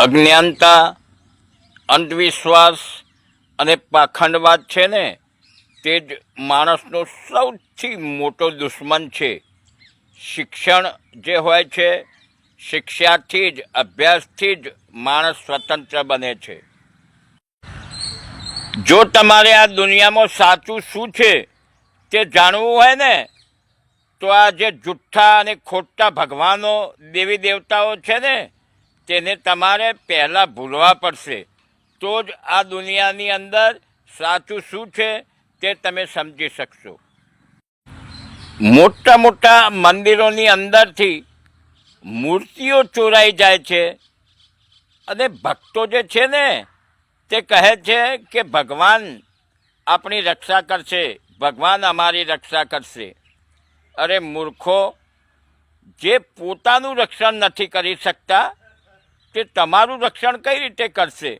અજ્ઞાનતા, અંધવિશ્વાસ અને પાખંડવાદ છે ને, તે જ માણસનો સૌથી મોટો દુશ્મન છે. શિક્ષણ જે હોય છે, શિક્ષાથી જ, અભ્યાસથી જ માણસ સ્વતંત્ર બને છે. જો તમારે આ દુનિયામાં સાચું શું છે તે જાણવું હોય ને, તો આ જે જુઠ્ઠા અને ખોટા ભગવાનો, દેવી દેવતાઓ છે ને, તેને તમારે પહેલાં ભૂલવા પડશે. તો જ આ દુનિયાની અંદર સાચું શું છે તે તમે સમજી શકશો. મોટા મોટા મંદિરોની અંદરથી મૂર્તિઓ ચોરાઈ જાય છે અને ભક્તો જે છે ને તે કહે છે કે ભગવાન આપણી રક્ષા કરશે, ભગવાન અમારી રક્ષા કરશે. અરે મૂર્ખો, જે પોતાનું રક્ષણ નથી કરી શકતા તે તમારું રક્ષણ કઈ રીતે કરશે?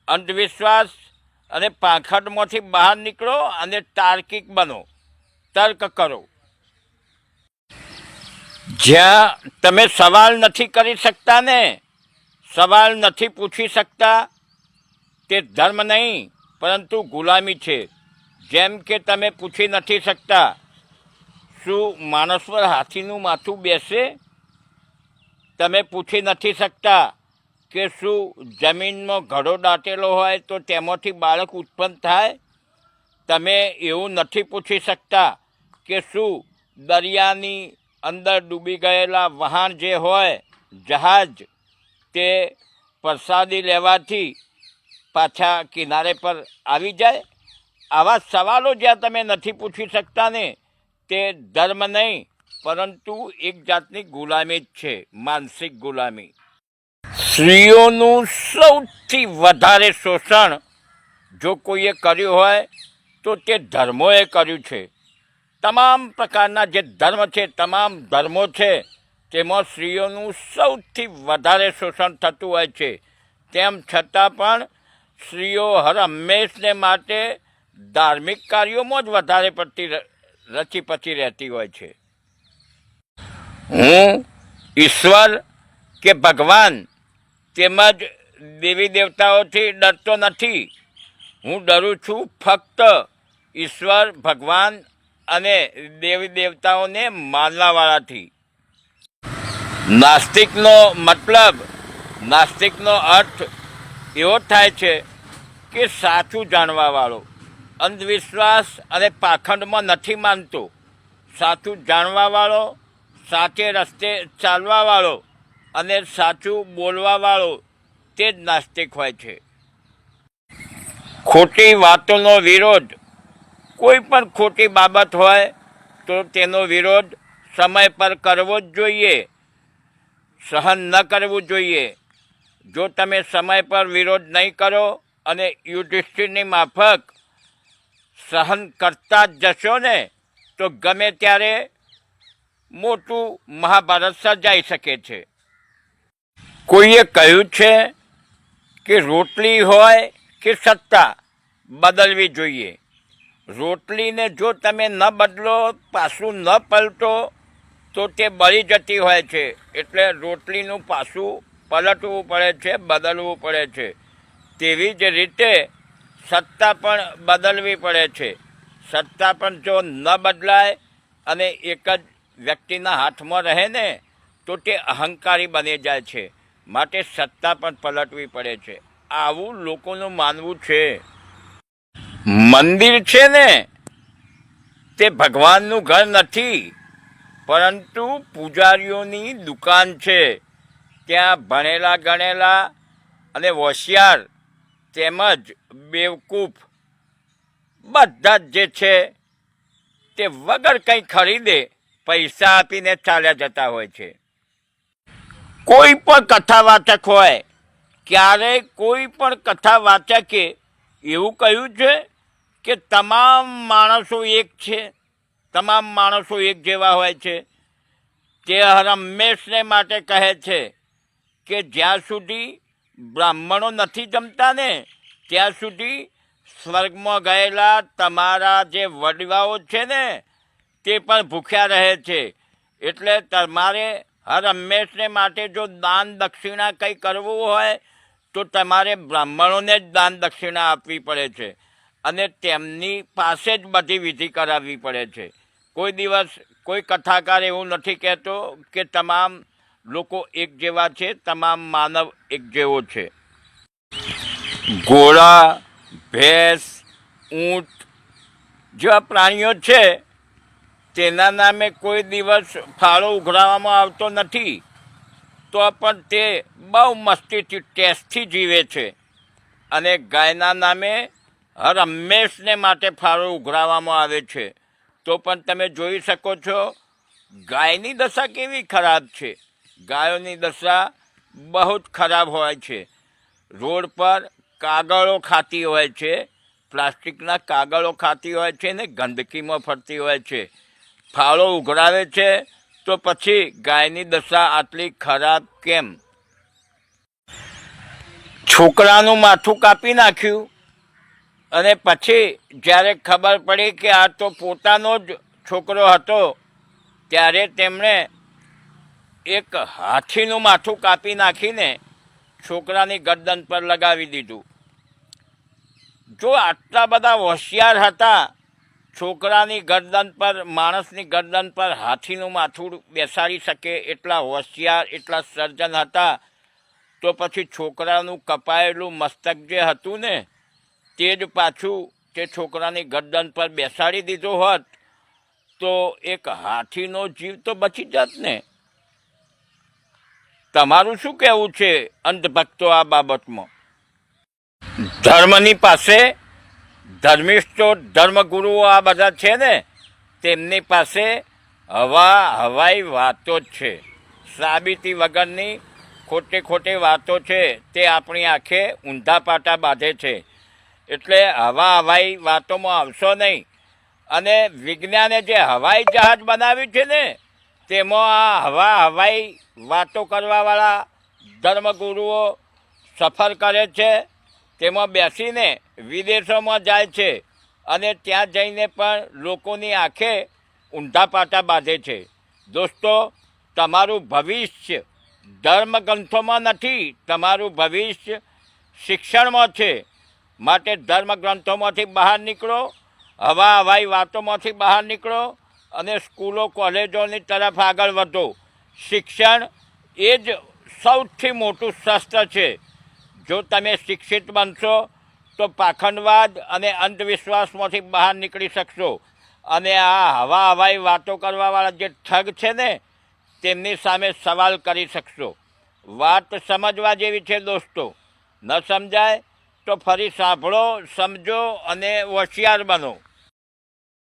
અંધવિશ્વાસ અને પાખંડમાંથી બહાર નીકળો અને તાર્કિક બનો, તર્ક કરો. જ્યાં તમે સવાલ નથી કરી શકતા ને, સવાલ નથી પૂછી શકતા, તે ધર્મ નહીં પરંતુ ગુલામી છે. જેમ કે તમે પૂછી નથી શકતા, શું માણસ પર હાથીનું માથું બેસે? તમે પૂછી નથી શકતા કે શું જમીનમાં ઘડો દાટેલો હોય તો તેમાંથી બાળક ઉત્પન્ન થાય? તમે એવું નથી પૂછી શકતા કે શું દરિયાની અંદર ડૂબી ગયેલા વહાણ જે હોય, જહાજ, તે પ્રસાદી લેવાથી પાછા કિનારે પર આવી જાય? આવા સવાલો જ્યાં તમે નથી પૂછી શકતા ને, તે ધર્મ નહીં પરંતુ એક જાતની ગુલામી જ છે, માનસિક ગુલામી. સ્ત્રીઓનું સૌથી વધારે શોષણ જો કોઈએ કર્યું હોય તો તે ધર્મોએ કર્યું છે. તમામ પ્રકારના જે ધર્મ છે, તમામ ધર્મો છે, તેમાં સ્ત્રીઓનું સૌથી વધારે શોષણ થતું હોય છે. તેમ છતાં પણ સ્ત્રીઓ હર હંમેશને માટે ધાર્મિક કાર્યોમાં જ વધારે પડતી રચી પચી રહેતી હોય છે. હું ઈશ્વર કે ભગવાન તેમજ દેવી દેવતાઓથી ડરતો નથી. હું ડરું છું ફક્ત ઈશ્વર, ભગવાન અને દેવી દેવતાઓને માનવાવાળાથી. નાસ્તિકનો મતલબ, નાસ્તિકનો અર્થ એવો થાય છે કે સાચું જાણવાવાળો. અંધવિશ્વાસ અને પાખંડમાં નથી માનતો. સાચું જાણવાવાળો, સાચે રસ્તે ચાલવાવાળો અને સાચું બોલવાવાળો, તે જ નાસ્તિક હોય છે. ખોટી વાતોનો વિરોધ, કોઈ પણ ખોટી બાબત હોય તો તેનો વિરોધ સમય પર કરવો જ જોઈએ, સહન ન કરવું જોઈએ. જો તમે સમય પર વિરોધ નહીં કરો અને યુધિષ્ઠિરની માફક સહન કરતા જ જશો ને, તો ગમે ત્યારે મોટું મહાભારત સર્જાઈ શકે છે. કોઈએ કહ્યું છે કે રોટલી હોય કે સત્તા બદલવી જોઈએ. રોટલીને જો તમે ન બદલો, પાછું ન પલટો, તો તે બળી જતી હોય છે. એટલે રોટલીનું પાછું પલટવું પડે છે, બદલવું પડે છે. તેવી જ રીતે સત્તા પણ બદલવી પડે છે. સત્તા પણ જો ન બદલાય અને એક જ વ્યક્તિના હાથમાં રહે ને, તો તે અહંકારી બની જાય છે. માટે સત્તા પણ પલટવી પડે છે. આવું લોકોનું માનવું છે. મંદિર છે ને, તે ભગવાનનું ઘર નથી પરંતુ પૂજારીઓની દુકાન છે. ત્યાં ભણેલા ગણેલા અને હોશિયાર તેમજ બેવકૂફ બધા જ જે છે તે વગર કંઈ ખરીદે પૈસા આપીને ચાલ્યા જતા હોય છે. કોઈ પણ કથાવાચક હોય, ક્યારેય કોઈ પણ કથાવાચકે એવું કહ્યું છે કે તમામ માણસો એક છે, તમામ માણસો એક જેવા હોય છે? તે હર હંમેશને માટે કહે છે કે જ્યાં સુધી બ્રાહ્મણો નથી જમતા ને, ત્યાં સુધી સ્વર્ગમાં ગયેલા તમારા જે વડવાઓ છે ને, તે પણ ભૂખ્યા રહે છે. એટલે તમારે હર હંમેશને માટે જો દાન દક્ષિણા કંઈ કરવું હોય તો તમારે બ્રાહ્મણોને જ દાન દક્ષિણા આપવી પડે છે અને તેમની પાસે જ બધી વિધિ કરાવવી પડે છે. કોઈ દિવસ કોઈ કથાકાર એવું નથી કહેતો કે તમામ લોકો એક જેવા છે, તમામ માનવ એક જેવો છે. ઘોડા, ભેંસ, ઊંટ જેવા પ્રાણીઓ છે તેના નામે કોઈ દિવસ ફાળો ઉઘરાવવામાં આવતો નથી, તો પણ તે બહુ મસ્તીથી ટેસ્ટથી જીવે છે. અને ગાયના નામે હર હંમેશને માટે ફાળો ઉઘરાવવામાં આવે છે. તો પણ તમે જોઈ શકો છો ગાયની દશા કેવી ખરાબ છે. ગાયોની દશા બહુ જ ખરાબ હોય છે. રોડ પર કાગળો ખાતી હોય છે, પ્લાસ્ટિકના કાગળો ખાતી હોય છે ને ગંદકીમાં ફરતી હોય છે. ફાળો ઉઘરાવે છે તો પછી ગાયની દશા આટલી ખરાબ કેમ? છોકરાનું માથું કાપી નાખ્યું અને પછી જ્યારે ખબર પડી કે આ તો પોતાનો જ છોકરો હતો ત્યારે તેમણે એક હાથીનું માથું કાપી નાખીને છોકરાની ગરદન પર લગાવી દીધું. જો આટલા બધા હોશિયાર હતા, છોકરાની ગરદન પર, માણસની ગરદન પર હાથીનું માથું બેસાડી શકે એટલા હોશિયાર, એટલા સર્જન હતા, તો પછી છોકરાનું કપાયેલું મસ્તક જે હતું ને તે જ પાછું તે છોકરાની ગરદન પર બેસાડી દીધો હોત તો એક હાથીનો જીવ તો બચી જાત ને. તમારું શું કહેવું છે અંધભક્તો આ બાબતમાં? ધર્મની પાસે ધર્મિષ્ઠો, ધર્મગુરુઓ આ બધા છે ને, તેમની પાસે હવાઈ વાતો જ છે. સાબિતી વગરની ખોટી વાતો છે તે આપણી આંખે ઊંધા પાટા બાંધે છે. એટલે હવાઈ વાતોમાં આવશો નહીં. અને વિજ્ઞાને જે હવાઈ જહાજ બનાવ્યું છે ને તેમાં આ હવાઈ વાતો કરવાવાળા ધર્મગુરુઓ સફર કરે છે. તેમાં બેસીને વિદેશોમાં જાય છે અને ત્યાં જઈને પણ લોકોની આંખે ઊંધા પાટા બાંધે છે. દોસ્તો, તમારું ભવિષ્ય ધર્મગ્રંથોમાં નથી, તમારું ભવિષ્ય શિક્ષણમાં છે. માટે ધર્મગ્રંથોમાંથી બહાર નીકળો, હવાઈ વાતોમાંથી બહાર નીકળો અને સ્કૂલો કોલેજોની તરફ આગળ વધો. શિક્ષણ એ જ સૌથી મોટું શસ્ત્ર છે. જો તમે શિક્ષિત બનશો તો પાખંડવાદ અને અંધવિશ્વાસમાંથી બહાર નીકળી શકશો અને આ હવાઈ વાતો કરવાવાળા જે ઠગ છે ને તેમની સામે સવાલ કરી શકશો. વાત સમજવા જેવી છે દોસ્તો. ન સમજાય તો ફરી સાંભળો, સમજો અને હોશિયાર બનો.